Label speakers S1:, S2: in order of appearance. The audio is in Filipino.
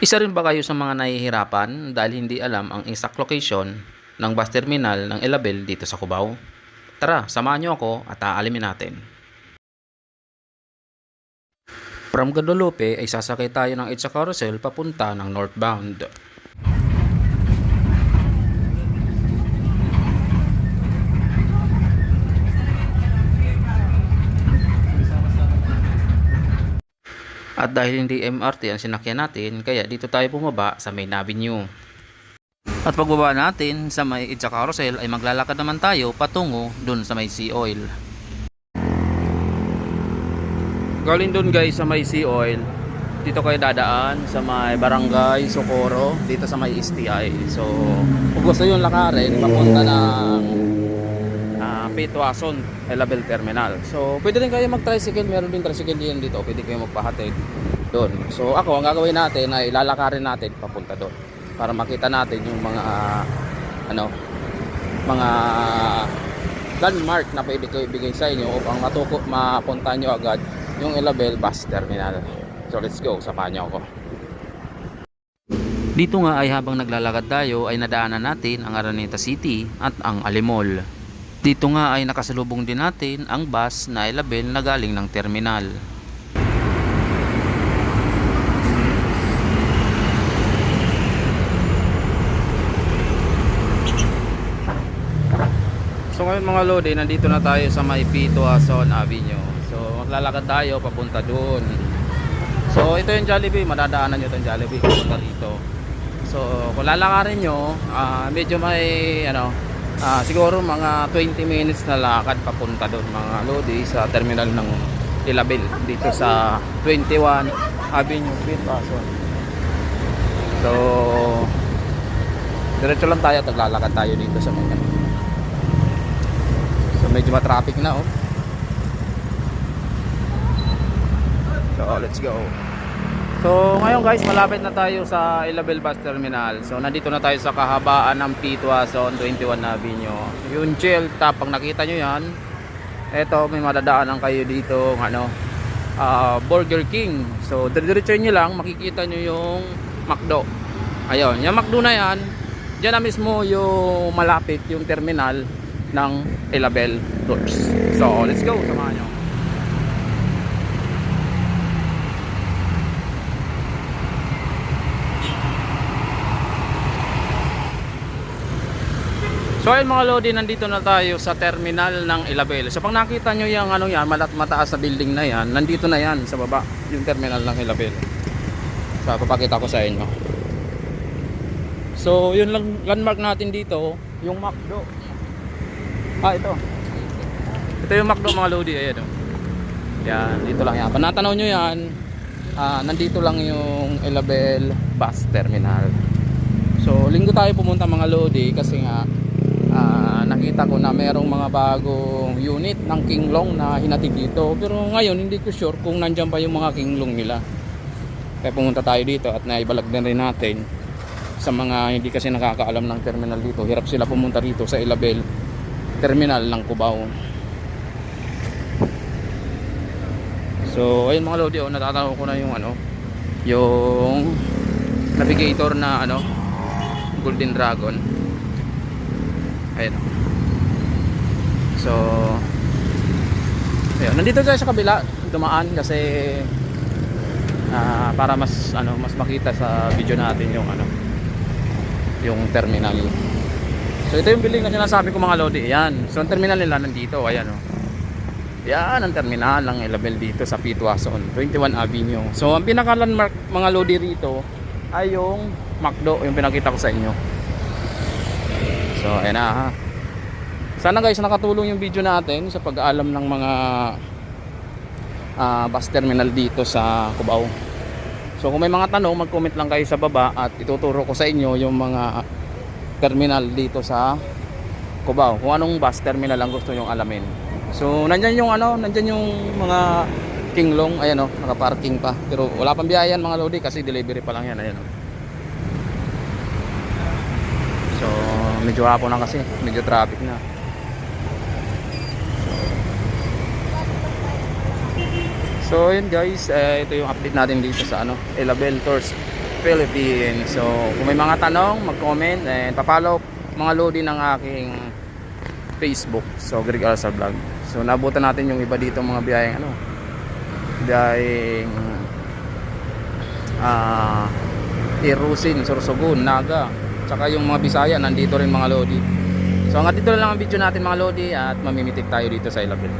S1: Isa rin ba kayo sa mga nahihirapan dahil hindi alam ang exact location ng bus terminal ng Elabel dito sa Cubao? Tara, samahan niyo ako at aalimin natin. From Guadalupe ay sasakay tayo ng EDSA Carousel papunta ng northbound. At dahil hindi MRT ang sinakyan natin, kaya dito tayo bumaba sa Main Avenue. At pagbaba natin sa may EDSA Carousel ay maglalakad naman tayo patungo dun sa may Sea Oil. Galing dun guys sa may Sea Oil, dito kayo dadaan sa may Barangay Socorro, dito sa may STI. So kung gusto yung lakarin papunta ng Pituason, Elabel Terminal. So pwede rin kayo mag-tricycle, meron din tricycle din dito, pwede kayo magpahatid doon. So ako, ang gagawin natin ay lalakarin natin papunta doon para makita natin yung mga mga landmark na pwede ko ibigay sa inyo upang mapunta nyo agad yung Elabel Bus Terminal. So let's go, samahan nyo ako. Dito nga ay habang naglalakad tayo ay nadaanan natin ang Araneta City at ang Alimol. Dito nga ay nakasalubong din natin ang bus na Elabel na galing ng terminal. So ngayon mga lodi, nandito na tayo sa may Pituason Avenue. So maglalakad tayo papunta doon. So ito yung Jollibee, madadaanan nyo itong Jollibee papunta dito. So kung lalakarin nyo, medyo may siguro mga 20 minutes na lakad papunta doon mga lodi sa terminal ng Elabel dito sa 21 Avenue, Pituason. So diretso lang tayo, taglalakad tayo dito sa mga. So medyo ma-traffic na oh. So let's go. So ngayon guys, malapit na tayo sa Elabel Bus Terminal. So nandito na tayo sa kahabaan ng Pituason 21 Avenue. Yung Shell Top, pag nakita nyo yan, eto may madadaanan kayo dito Burger King. So diretso nyo lang, makikita nyo yung McDo. Ayun, yung McDo na yan, dyan na mismo yung malapit yung terminal ng Elabel Tours. So let's go, samahan nyo. So ayun mga lodi, nandito na tayo sa terminal ng Elabel. So pag nakita nyo yung yan, mataas na building na yan, nandito na yan sa baba, yung terminal ng Elabel. So papakita ko sa inyo. So yung landmark natin dito, yung McDo. Ito. Ito yung McDo mga lodi, ayan o. Yan, dito lang yan. Pag natanaw nyo yan, nandito lang yung Elabel Bus Terminal. So linggo tayo pumunta mga lodi kasi nga nakita ko na mayroong mga bagong unit ng Kinglong na hinatid dito, pero ngayon hindi ko sure kung nandyan pa yung mga Kinglong nila, kaya pumunta tayo dito at naibalag din rin natin sa mga hindi kasi nakakaalam ng terminal dito. Hirap sila pumunta dito sa Elabel Terminal ng Cubao. So ayun mga lodi, natatanaw ko na yung yung navigator na Golden Dragon. Ayun. So ayun, nandito tayo sa kabila dumaan kasi para mas makita sa video natin yung terminal. So ito yung building na sinasabi ko mga lodi. Yan. So ang terminal nila nandito, ayan oh. Yan ang terminal ng Elabel dito sa Pituason 21 Avenue. So ang pinaka landmark mga lodi rito ay yung McDo, yung pinakita ko sa inyo. So ayan na ha. Sana guys nakatulong yung video natin sa pag-aalam ng mga bus terminal dito sa Cubao. So kung may mga tanong, mag-comment lang kayo sa baba at ituturo ko sa inyo yung mga terminal dito sa Cubao, kung anong bus terminal ang gusto nyong alamin. So nandyan yung nandyan yung mga Kinglong, ayan naka-parking pa. Pero wala pang biyayan mga lodi kasi delivery pa lang yan, ayan So medyo hapon na kasi, medyo traffic na. So yun guys, ito yung update natin dito sa Elabel Tours Philippines. So kung may mga tanong, mag-comment and papalo mga Lodi ng aking Facebook. So Greg Alsar Vlog. So nabutan natin yung iba dito mga biyaheng biyaheng Irusin, Sorsogon, Naga, tsaka yung mga Bisaya nandito rin mga Lodi. So hanggang dito na lang ang video natin mga Lodi at mamimitik tayo dito sa Ilabel.